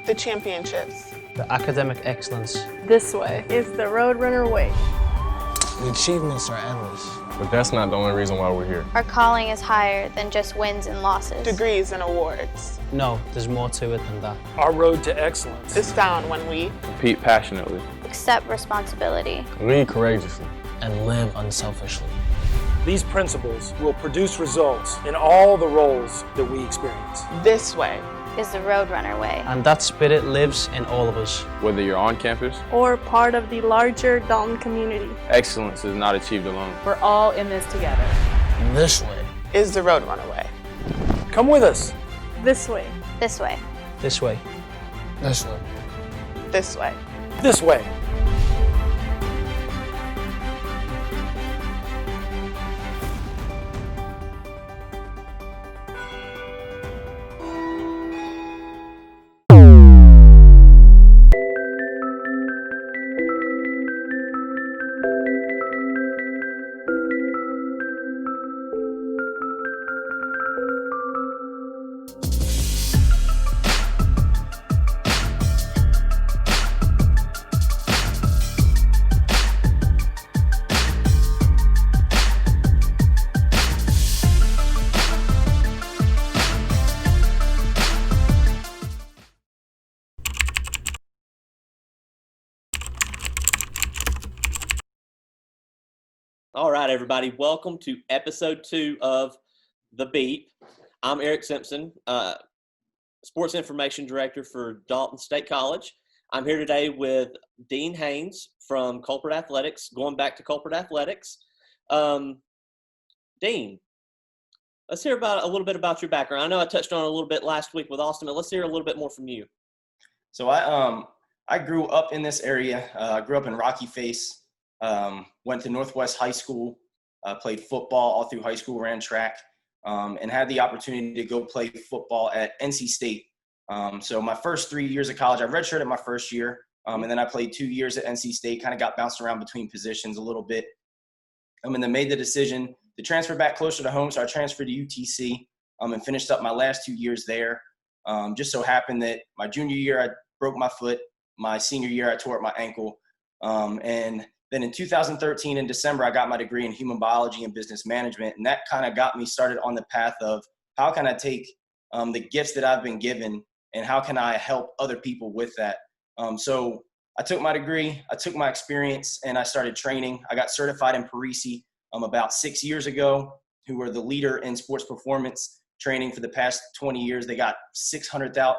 The championships. The academic excellence. This way is the Roadrunner way. The achievements are endless. But that's not the only reason why we're here. Our calling is higher than just wins and losses. Degrees and awards. No, there's more to it than that. Our road to excellence Is found when we Compete passionately. Accept responsibility. Lead courageously. And live unselfishly. These principles will produce results in all the roles that we experience. this way. Is the Roadrunner way. And that spirit lives in all of us. Whether you're on campus, Or part of the larger Dalton community. excellence is not achieved alone. We're all in this together. This way. Is the Roadrunner way. Come with us. This way. This way. This way. This way. This way. This way. All right, everybody. Welcome to episode 2 of The Beat. I'm Eric Simpson, Sports Information Director for Dalton State College. I'm here today with Dean Haynes from Culprit Athletics, going back to Culprit Athletics. Dean, let's hear about a little bit about your background. I know I touched on it a little bit last week with Austin, but let's hear a little bit more from you. So I grew up in this area. I grew up in Rocky Face. Went to Northwest High School, played football all through high school, ran track, and had the opportunity to go play football at NC State. So my first 3 years of college, I redshirted my first year, and then I played 2 years at NC State, kind of got bounced around between positions a little bit, and then made the decision to transfer back closer to home. So I transferred to UTC and finished up my last 2 years there. Just so happened that my junior year, I broke my foot. My senior year, I tore up my ankle. And then in 2013, in December, I got my degree in human biology and business management. And that kind of got me started on the path of how can I take the gifts that I've been given and how can I help other people with that? So I took my degree, I took my experience, and I started training. I got certified in Parisi about 6 years ago, who were the leader in sports performance training for the past 20 years. They got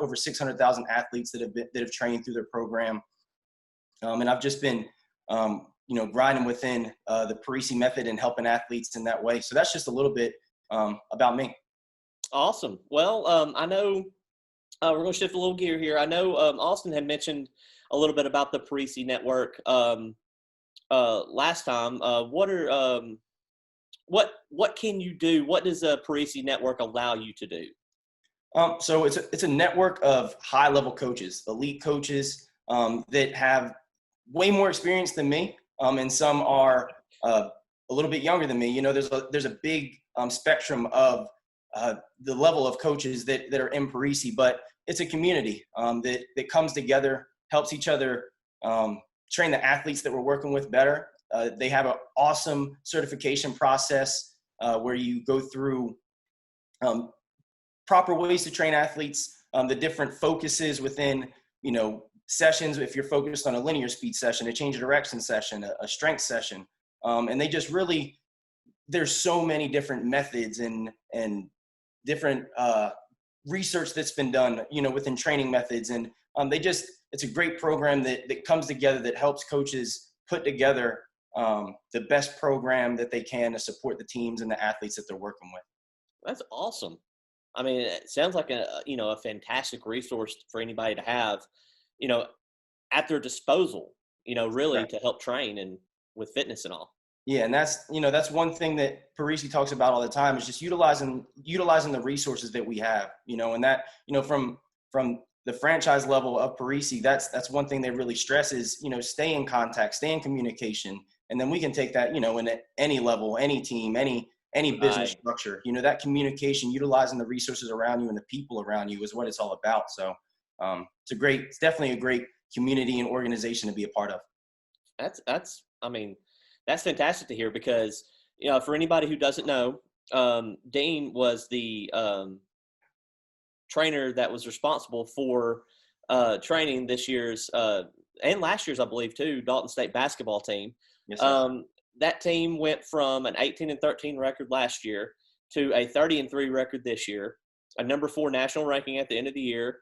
over 600,000 athletes that have trained through their program. And I've just been grinding within the Parisi method and helping athletes in that way. So that's just a little bit about me. Awesome. Well, I know we're going to shift a little gear here. I know Austin had mentioned a little bit about the Parisi network last time. What can you do? What does a Parisi network allow you to do? So it's a network of high-level coaches, elite coaches that have way more experience than me, and some are a little bit younger than me. You know, there's a big spectrum of the level of coaches that are in Parisi, but it's a community that comes together, helps each other train the athletes that we're working with better. They have an awesome certification process where you go through proper ways to train athletes, the different focuses within, sessions. If you're focused on a linear speed session, a change of direction session, a strength session, and they just really, there's so many different methods and different research that's been done, within training methods. And it's a great program that comes together, that helps coaches put together the best program that they can to support the teams and the athletes that they're working with. That's awesome. I mean, it sounds like a fantastic resource for anybody to have, at their disposal, really Right. to help train and with fitness and all. Yeah. And that's one thing that Parisi talks about all the time, is just utilizing the resources that we have, and that, from the franchise level of Parisi, that's one thing they really stress is, stay in contact, stay in communication. And then we can take that, in any level, any team, any business structure, that communication, utilizing the resources around you and the people around you is what it's all about. So It's definitely a great community and organization to be a part of. That's fantastic to hear because, for anybody who doesn't know, Dean was the trainer that was responsible for training this year's and last year's, I believe, too, Dalton State basketball team. Yes, sir. That team went from an 18-13 record last year to a 30-3 record this year, a number 4 national ranking at the end of the year,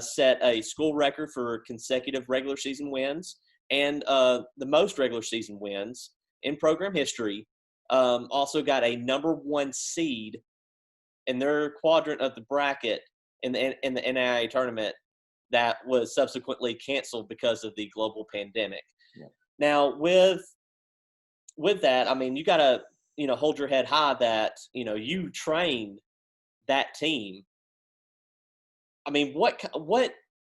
set a school record for consecutive regular season wins, and the most regular season wins in program history. Also got a number 1 seed in their quadrant of the bracket in the NAIA tournament that was subsequently canceled because of the global pandemic. Yeah. Now, with that, I mean, you got to, hold your head high that, you trained that team. I mean, what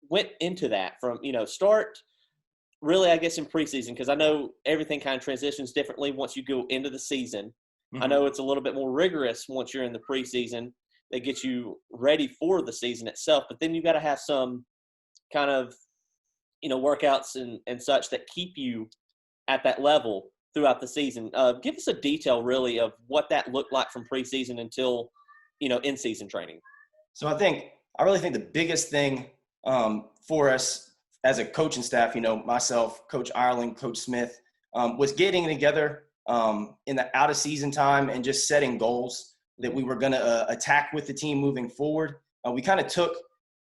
went into that from, start really, I guess, in preseason, because I know everything kind of transitions differently once you go into the season. Mm-hmm. I know it's a little bit more rigorous once you're in the preseason that gets you ready for the season itself, but then you got to have some kind of, workouts and such that keep you at that level throughout the season. Give us a detail really of what that looked like from preseason until, in-season training. So I really think the biggest thing for us as a coaching staff, myself, Coach Ireland, Coach Smith, was getting together in the out of season time and just setting goals that we were going to attack with the team moving forward. We kind of took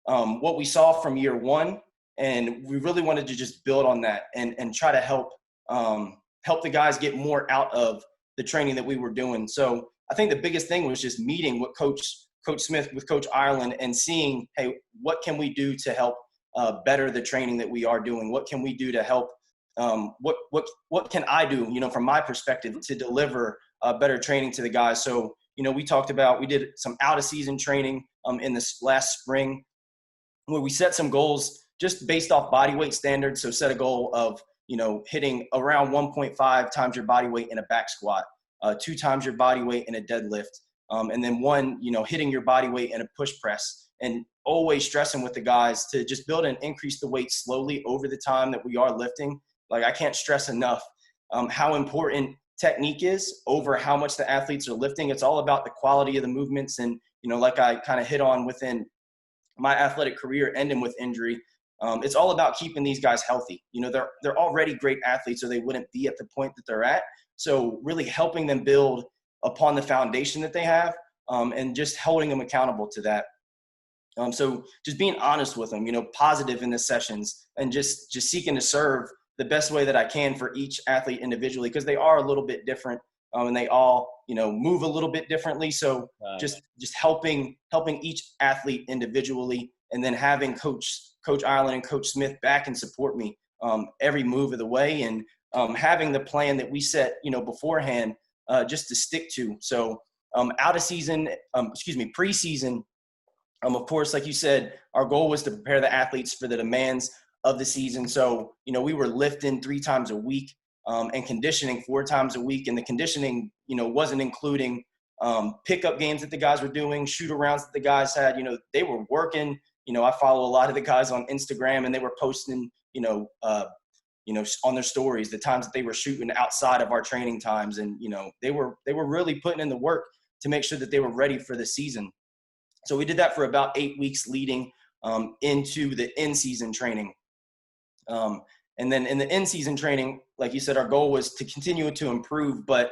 what we saw from year one, and we really wanted to just build on that and try to help the guys get more out of the training that we were doing. So I think the biggest thing was just meeting with Coach Smith with Coach Ireland and seeing, hey, what can we do to help better the training that we are doing? What can we do to help? What can I do, from my perspective, to deliver better training to the guys? So, we did some out of season training in this last spring where we set some goals just based off body weight standards. So set a goal of, hitting around 1.5 times your body weight in a back squat, 2 times your body weight in a deadlift, and then 1, hitting your body weight in a push press, and always stressing with the guys to just build and increase the weight slowly over the time that we are lifting. Like, I can't stress enough how important technique is over how much the athletes are lifting. It's all about the quality of the movements. And, like I kind of hit on within my athletic career ending with injury, it's all about keeping these guys healthy. They're already great athletes, or they wouldn't be at the point that they're at. So really helping them build upon the foundation that they have, and just holding them accountable to that. So just being honest with them, positive in the sessions, and just seeking to serve the best way that I can for each athlete individually, because they are a little bit different, and they all, move a little bit differently. So just helping each athlete individually, and then having Coach Ireland and Coach Smith back and support me every move of the way, and having the plan that we set, beforehand, just to stick to. So preseason, of course, like you said, our goal was to prepare the athletes for the demands of the season. So, we were lifting 3 times a week and conditioning 4 times a week. And the conditioning, wasn't including pickup games that the guys were doing, shoot-arounds that the guys had. They were working. I follow a lot of the guys on Instagram, and they were posting, on their stories, the times that they were shooting outside of our training times. And, they were really putting in the work to make sure that they were ready for the season. So we did that for about 8 weeks leading into the in-season training. And then in the in-season training, like you said, our goal was to continue to improve, but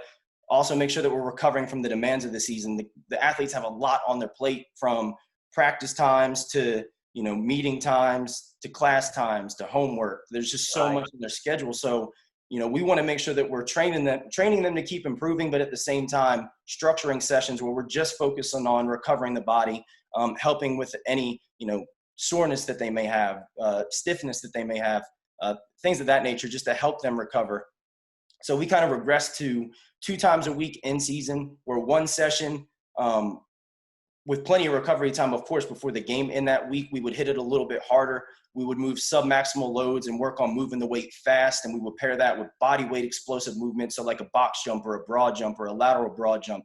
also make sure that we're recovering from the demands of the season. The athletes have a lot on their plate, from practice times to, meeting times to class times to homework. There's just so much in their schedule. So, we want to make sure that we're training them to keep improving, but at the same time, structuring sessions where we're just focusing on recovering the body, helping with any, soreness that they may have, stiffness that they may have, things of that nature, just to help them recover. So we kind of regressed to 2 times a week in season, where 1 session, with plenty of recovery time, of course, before the game in that week, we would hit it a little bit harder. We would move submaximal loads and work on moving the weight fast. And we would pair that with body weight explosive movements. So like a box jump or a broad jump or a lateral broad jump,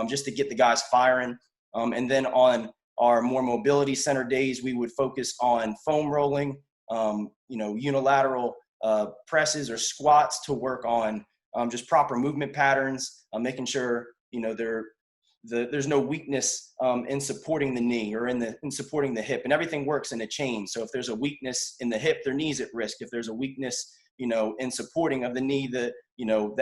just to get the guys firing. And then on our more mobility center days, we would focus on foam rolling, unilateral presses or squats to work on just proper movement patterns, making sure, there's no weakness in supporting the knee or in supporting the hip, and everything works in a chain. So if there's a weakness in the hip, their knee's at risk. If there's a weakness, in supporting of the knee, the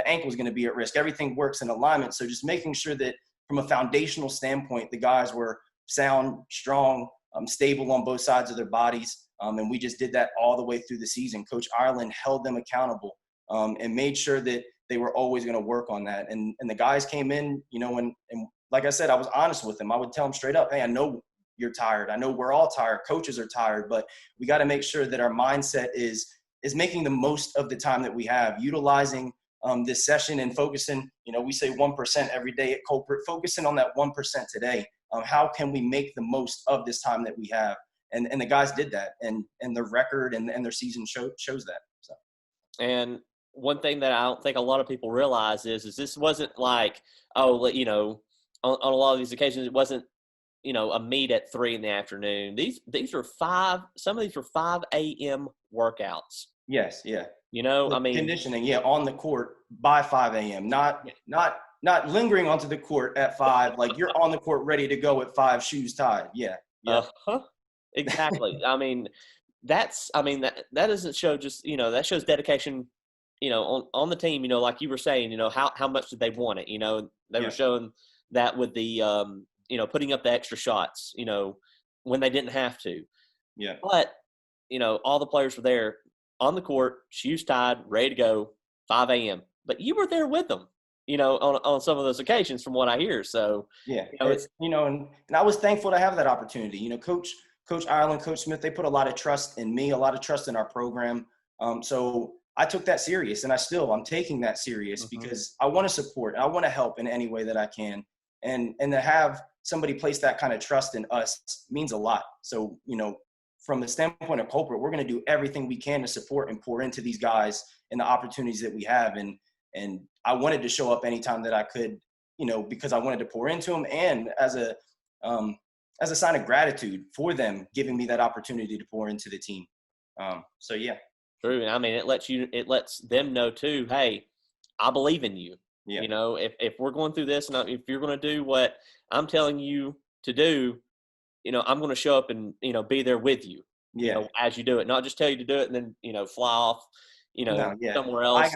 ankle is going to be at risk. Everything works in alignment. So just making sure that from a foundational standpoint, the guys were sound, strong, stable on both sides of their bodies. And we just did that all the way through the season. Coach Ireland held them accountable and made sure that they were always going to work on that. And the guys came in, and like I said, I was honest with them. I would tell them straight up, hey, I know you're tired. I know we're all tired. Coaches are tired, but we got to make sure that our mindset is making the most of the time that we have, utilizing this session and focusing, we say 1% every day at Culprit, focusing on that 1% today. How can we make the most of this time that we have? And the guys did that, and their record and their season shows that. So. And one thing that I don't think a lot of people realize is this wasn't like, on a lot of these occasions, it wasn't, a meet at 3 p.m. These are some of these were 5 a.m. workouts. Yes. Yeah. Conditioning, on the court by 5 a.m. Not lingering onto the court at 5. Like you're on the court ready to go at 5, shoes tied. Yeah. Exactly. that doesn't show just, that shows dedication, on the team, like you were saying, how much did they want it? They were showing that with the, putting up the extra shots, when they didn't have to. Yeah. But, all the players were there on the court, shoes tied, ready to go, 5 a.m. But you were there with them, on some of those occasions from what I hear. So, yeah, and I was thankful to have that opportunity. Coach Ireland, Coach Smith, they put a lot of trust in me, a lot of trust in our program. So I took that serious, and I'm taking that serious because I want to support, I want to help in any way that I can. And to have somebody place that kind of trust in us means a lot. So, from the standpoint of Culprit, we're going to do everything we can to support and pour into these guys and the opportunities that we have. And I wanted to show up anytime that I could, because I wanted to pour into them, and as a sign of gratitude for them giving me that opportunity to pour into the team. So yeah. True. And it lets them know too, hey, I believe in you. Yeah. If we're going through this, and if you're going to do what I'm telling you to do, I'm going to show up and, be there with you, as you do it, not just tell you to do it and then, fly off, somewhere else.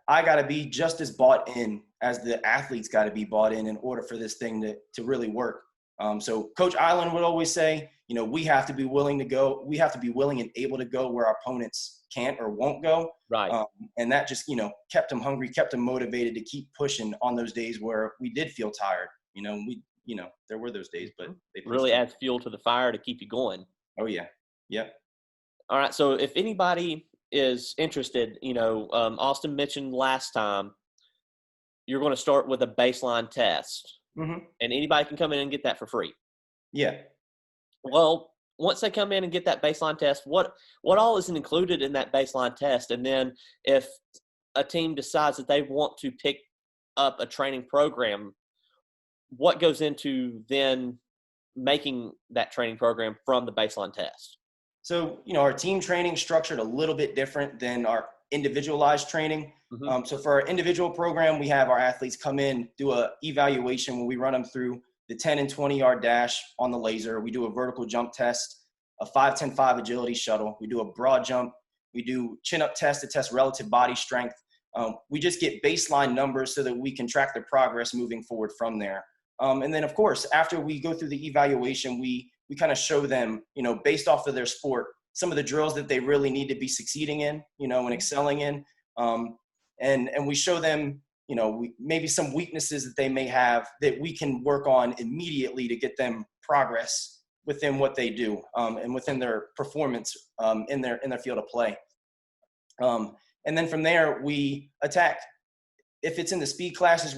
I gotta be just as bought in as the athletes got to be bought in order for this thing to really work. So Coach Ireland would always say, we have to be willing to go. We have to be willing and able to go where our opponents can't or won't go. Right. And that just, kept them hungry, kept them motivated to keep pushing on those days where we did feel tired. There were those days, but they really adds fuel to the fire to keep you going. Oh yeah. Yep. All right. So if anybody is interested, Austin mentioned last time, you're going to start with a baseline test, and anybody can come in and get that for free. Yeah. Well, once they come in and get that baseline test, what all is included in that baseline test? And then if a team decides that they want to pick up a training program, what goes into then making that training program from the baseline test? So, our team training structured a little bit different than our individualized training. So for our individual program, we have our athletes come in, do a evaluation where we run them through the 10 and 20 yard dash on the laser. We do a vertical jump test, a 5-10-5 agility shuttle. We do a broad jump. We do chin up test to test relative body strength. We just get baseline numbers so that we can track their progress moving forward from there. And then of course, after we go through the evaluation, we kind of show them, based off of their sport, some of the drills that they really need to be succeeding in, and excelling in. And we show them, maybe some weaknesses that they may have that we can work on immediately to get them progress within what they do, and within their performance, in their field of play. And then from there, we attack. If it's in the speed classes,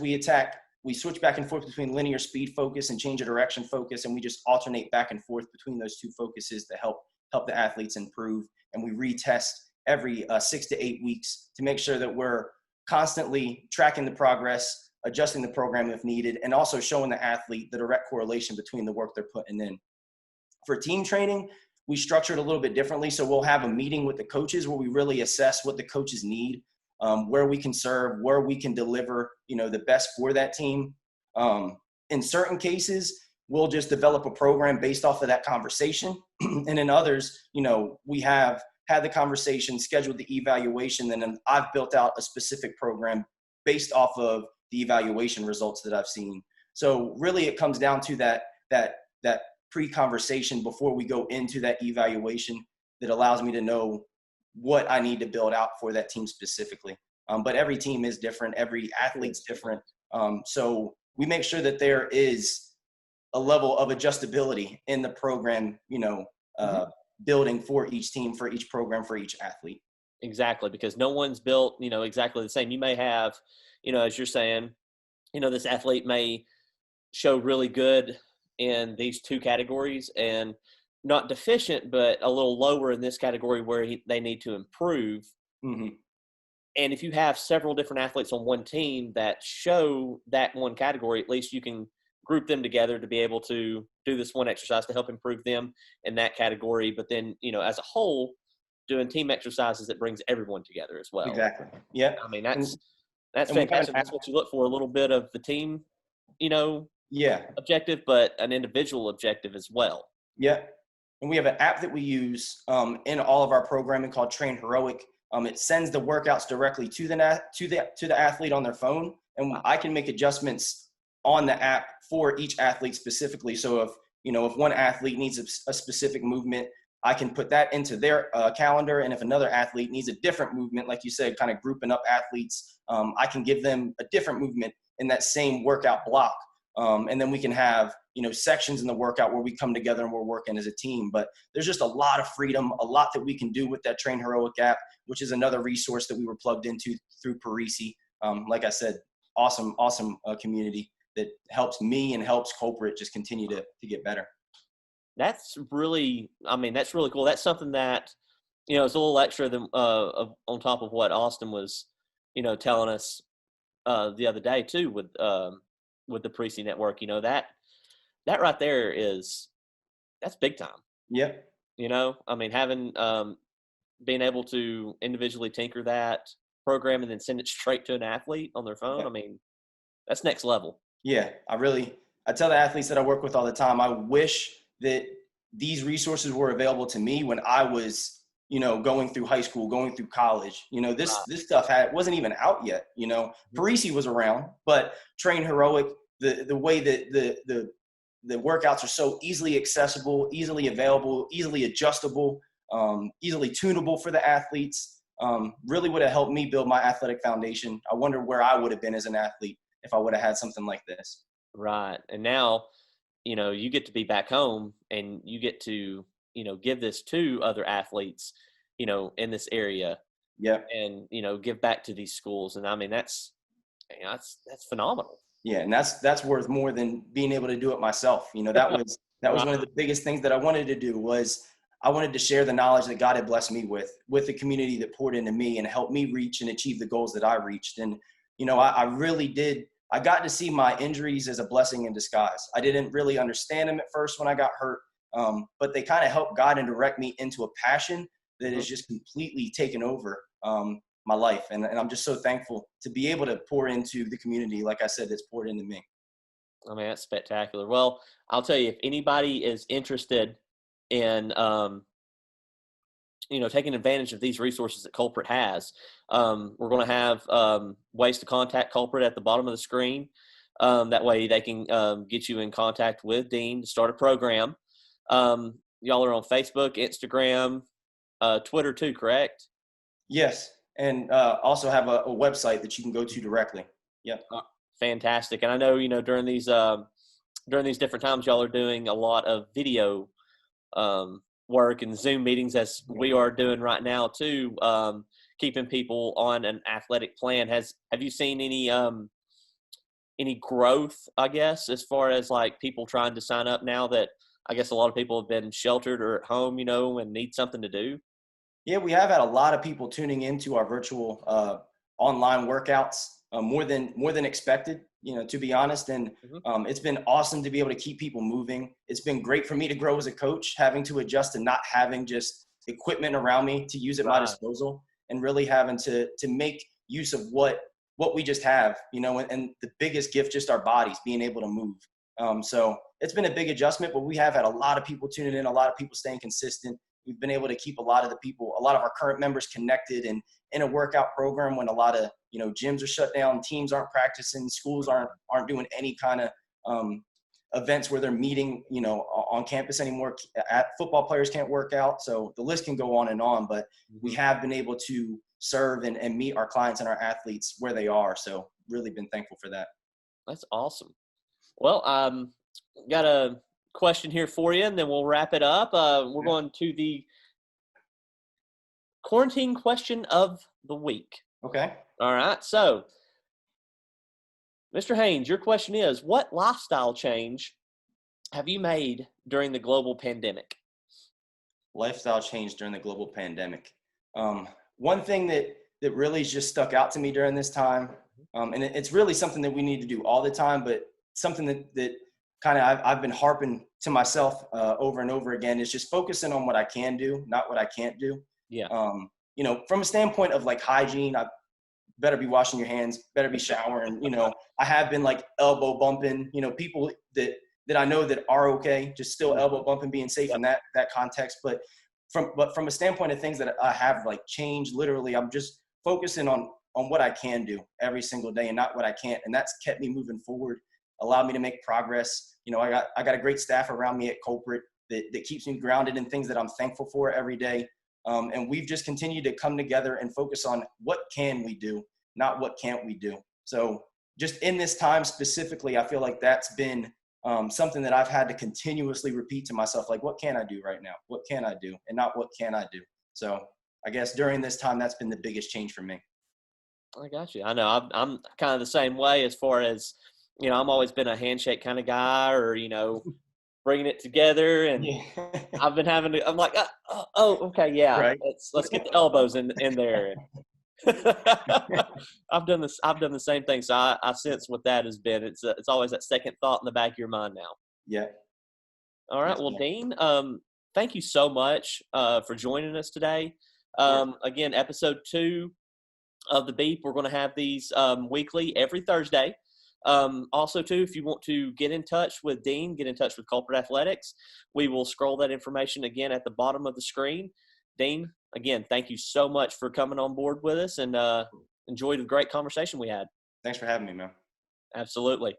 we switch back and forth between linear speed focus and change of direction focus, and we just alternate back and forth between those two focuses to help the athletes improve. And we retest every 6 to 8 weeks to make sure that we're constantly tracking the progress, adjusting the program if needed, and also showing the athlete the direct correlation between the work they're putting in. For team training, we structure it a little bit differently. So we'll have a meeting with the coaches where we really assess what the coaches need, where we can serve, where we can deliver, the best for that team. In certain cases, we'll just develop a program based off of that conversation. And in others, we have had the conversation, scheduled the evaluation, and then I've built out a specific program based off of the evaluation results that I've seen. So really it comes down to that pre-conversation before we go into that evaluation that allows me to know what I need to build out for that team specifically. But every team is different. Every athlete's different. So we make sure that there is a level of adjustability in the program, building for each team, for each program, for each athlete. Exactly, because no one's built, exactly the same. You may have, as you're saying, this athlete may show really good in these two categories and not deficient, but a little lower in this category where they need to improve. Mm-hmm. And if you have several different athletes on one team that show that one category, at least you can group them together to be able to do this one exercise to help improve them in that category. But then, as a whole, doing team exercises that brings everyone together as well. Exactly. Yeah. I mean, that's fantastic. That's what you look for, a little bit of the team, objective, but an individual objective as well. Yeah. And we have an app that we use in all of our programming called Train Heroic. It sends the workouts directly to the athlete on their phone, and I can make adjustments on the app for each athlete specifically. So if one athlete needs a specific movement, I can put that into their calendar. And if another athlete needs a different movement, like you said, kind of grouping up athletes, I can give them a different movement in that same workout block. And then we can have, sections in the workout where we come together and we're working as a team. But there's just a lot of freedom, a lot that we can do with that Train Heroic app, which is another resource that we were plugged into through Parisi. Like I said, awesome community that helps me and helps corporate just continue to get better. That's really cool. That's something that, it's a little extra than on top of what Austin was, telling us the other day too with the Parisi network. That right there that's big time. Yep. Having being able to individually tinker that program and then send it straight to an athlete on their phone. Yep. That's next level. Yeah, I tell the athletes that I work with all the time, I wish that these resources were available to me when I was, going through high school, going through college. This stuff wasn't even out yet. Parisi was around, but Train Heroic, the way that the workouts are so easily accessible, easily available, easily adjustable, easily tunable for the athletes, really would have helped me build my athletic foundation. I wonder where I would have been as an athlete if I would have had something like this. Right. And now, you get to be back home and you get to, give this to other athletes, in this area. Yeah. And, give back to these schools. And that's phenomenal. Yeah. And that's worth more than being able to do it myself. That was one of the biggest things that I wanted to do was I wanted to share the knowledge that God had blessed me with the community that poured into me and helped me reach and achieve the goals that I reached. And, I really did. I got to see my injuries as a blessing in disguise. I didn't really understand them at first when I got hurt, but they kind of helped guide and direct me into a passion that has just completely taken over my life. And I'm just so thankful to be able to pour into the community, like I said, that's poured into me. That's spectacular. Well, I'll tell you, if anybody is interested in, taking advantage of these resources that Culprit has, we're going to have ways to contact Culprit at the bottom of the screen. That way they can get you in contact with Dean to start a program. Y'all are on Facebook, Instagram, Twitter too, correct? Yes. And also have a website that you can go to directly. Yep. Fantastic. And I know, during these different times, y'all are doing a lot of video work and Zoom meetings, as we are doing right now too, keeping people on an athletic plan. Have you seen any growth, I guess, as far as like people trying to sign up now that I guess a lot of people have been sheltered or at home, and need something to do? Yeah, we have had a lot of people tuning into our virtual online workouts. more than expected, to be honest. And it's been awesome to be able to keep people moving. It's been great for me to grow as a coach, having to adjust to not having just equipment around me to use at my disposal, and really having to make use of what we just have, and the biggest gift, just our bodies being able to move. So it's been a big adjustment, but we have had a lot of people tuning in, a lot of people staying consistent. We've been able to keep a lot of our current members connected and in a workout program when a lot of, gyms are shut down, teams aren't practicing, schools aren't doing any kind of events where they're meeting, on campus anymore. Football players can't work out. So the list can go on and on, but we have been able to serve and meet our clients and our athletes where they are. So really been thankful for that. That's awesome. Well, got a question here for you, and then we'll wrap it up. We're going to the quarantine question of the week. Okay. All right. So, Mr. Haynes, your question is, what lifestyle change have you made during the global pandemic? Lifestyle change during the global pandemic. One thing that really just stuck out to me during this time, and it's really something that we need to do all the time, but something that kind of I've been harping to myself over and over again, is just focusing on what I can do, not what I can't do. Yeah. From a standpoint of like hygiene, I better be washing your hands, better be showering. I have been like elbow bumping, people that I know that are okay, just still elbow bumping, being safe in that context. But from a standpoint of things that I have like changed, literally, I'm just focusing on what I can do every single day and not what I can't. And that's kept me moving forward, allowed me to make progress. I got a great staff around me at Culprit that keeps me grounded in things that I'm thankful for every day. And we've just continued to come together and focus on what can we do, not what can't we do. So just in this time specifically, I feel like that's been something that I've had to continuously repeat to myself, like, what can I do right now? What can I do? And not what can I do? So I guess during this time, that's been the biggest change for me. I got you. I know I'm kind of the same way as far as, I'm always been a handshake kind of guy, or, bringing it together. And I've been I'm like, oh, okay. Yeah. Right. Let's get the elbows in there. I've done the same thing. So I sense what that has been. It's always that second thought in the back of your mind now. Yeah. All right. Well, Dean, thank you so much for joining us today. Again, episode 2 of the Beep. We're going to have these weekly every Thursday. Also, too, if you want to get in touch with Dean, get in touch with Culprit Athletics, we will scroll that information again at the bottom of the screen. Dean, again, thank you so much for coming on board with us, and enjoyed the great conversation we had. Thanks for having me, man. Absolutely.